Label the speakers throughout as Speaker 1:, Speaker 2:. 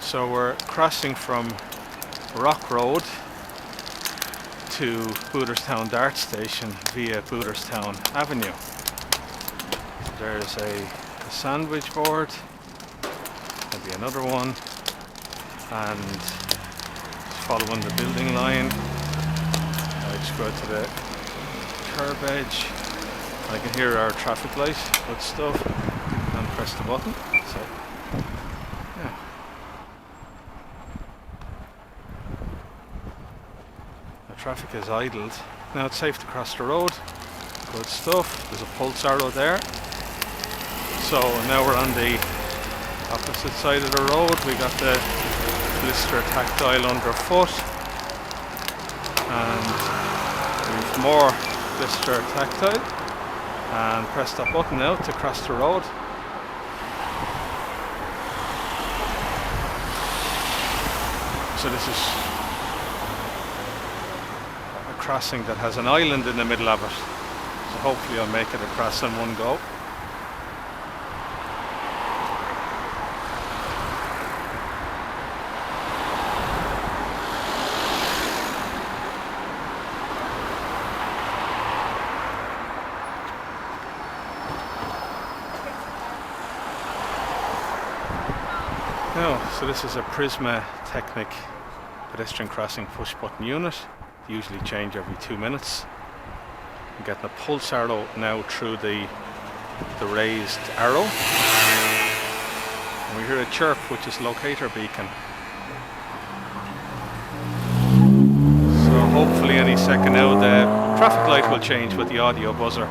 Speaker 1: So we're crossing from Rock Road to Booterstown Dart Station via Booterstown Avenue. So there's a sandwich board, maybe another one, and following the building line. I just go to the curb edge. I can hear our traffic light with stuff and press the button. So yeah. The traffic is idled. Now it's safe to cross the road. Good stuff. There's a pulse arrow there. So now we're on the opposite side of the road. We got the blister tactile underfoot, and we've more blister tactile, and press that button now to cross the road. So this is a crossing that has an island in the middle of it, so hopefully I'll make it across in one go. So this is a Prisma Teknik pedestrian crossing push button unit. They usually change every 2 minutes. I'm getting a pulse arrow now through the raised arrow. And we hear a chirp, which is locator beacon. So hopefully any second now the traffic light will change with the audio buzzer.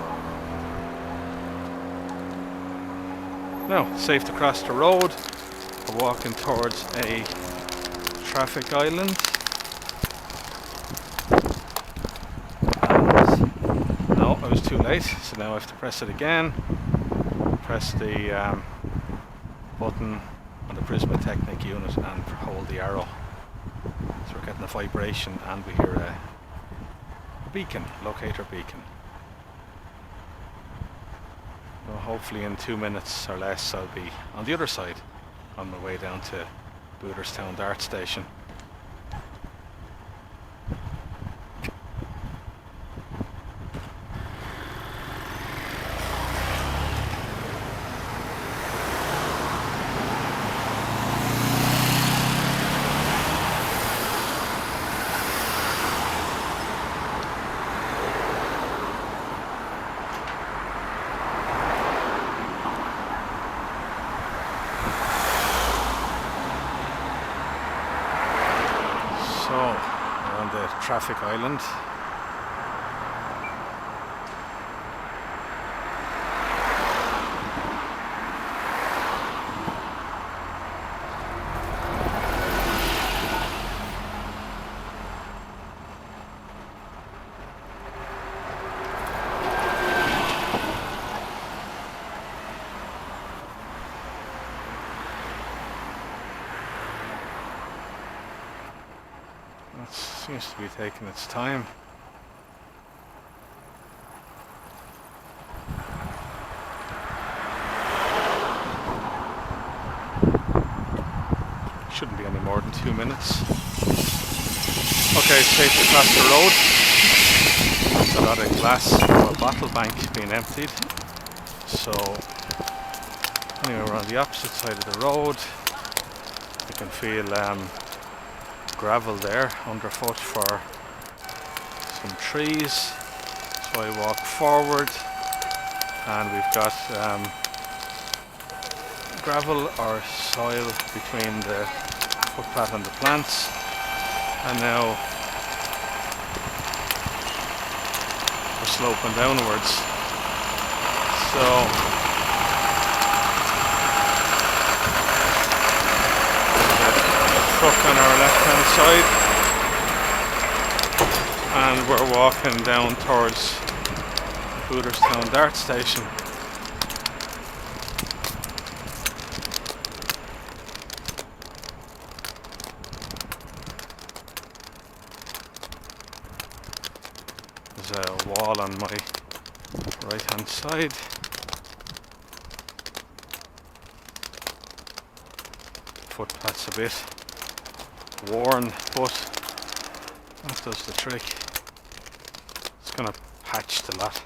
Speaker 1: Now, safe to cross the road. We're walking towards a traffic island. And no, I was too late, so now I have to press it again. Press the button on the Prisma Teknik unit and hold the arrow. So we're getting a vibration and we hear a beacon, locator beacon. Well, hopefully in 2 minutes or less I'll be on the other side, on my way down to Booterstown Dart Station. We're on the traffic island. It seems to be taking its time. Shouldn't be any more than 2 minutes. Okay, safe to cross the road. There's a lot of glass or bottle bank being emptied. So anyway, we're on the opposite side of the road. You can feel gravel there underfoot for some trees. So I walk forward and we've got gravel or soil between the footpath and the plants, and now we're sloping downwards. So truck on our left hand side, and we're walking down towards Booterstown Dart Station. There's a wall on my right hand side. footpath's a bit worn, but that does the trick. It's gonna patch the lot.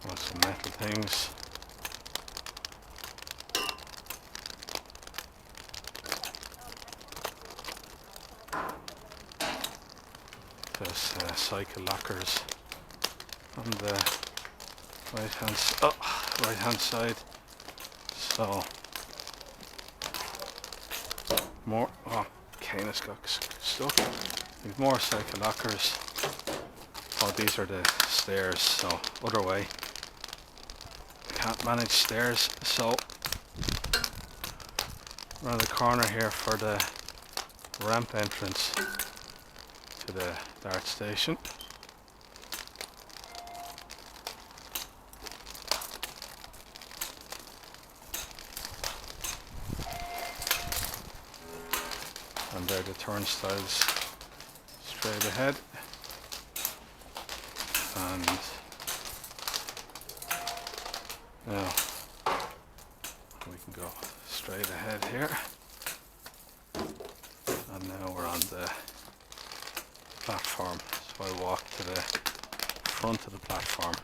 Speaker 1: Got some metal things. There's cycle lockers on the right hand side. So more. Oh, Canis got stuck. We've more cycle lockers. Oh, these are the stairs. So other way. Can't manage stairs. So around the corner here for the ramp entrance to the dart station. And there are the turnstiles straight ahead. And now we can go straight ahead here. And now we're on the platform. So I walk to the front of the platform.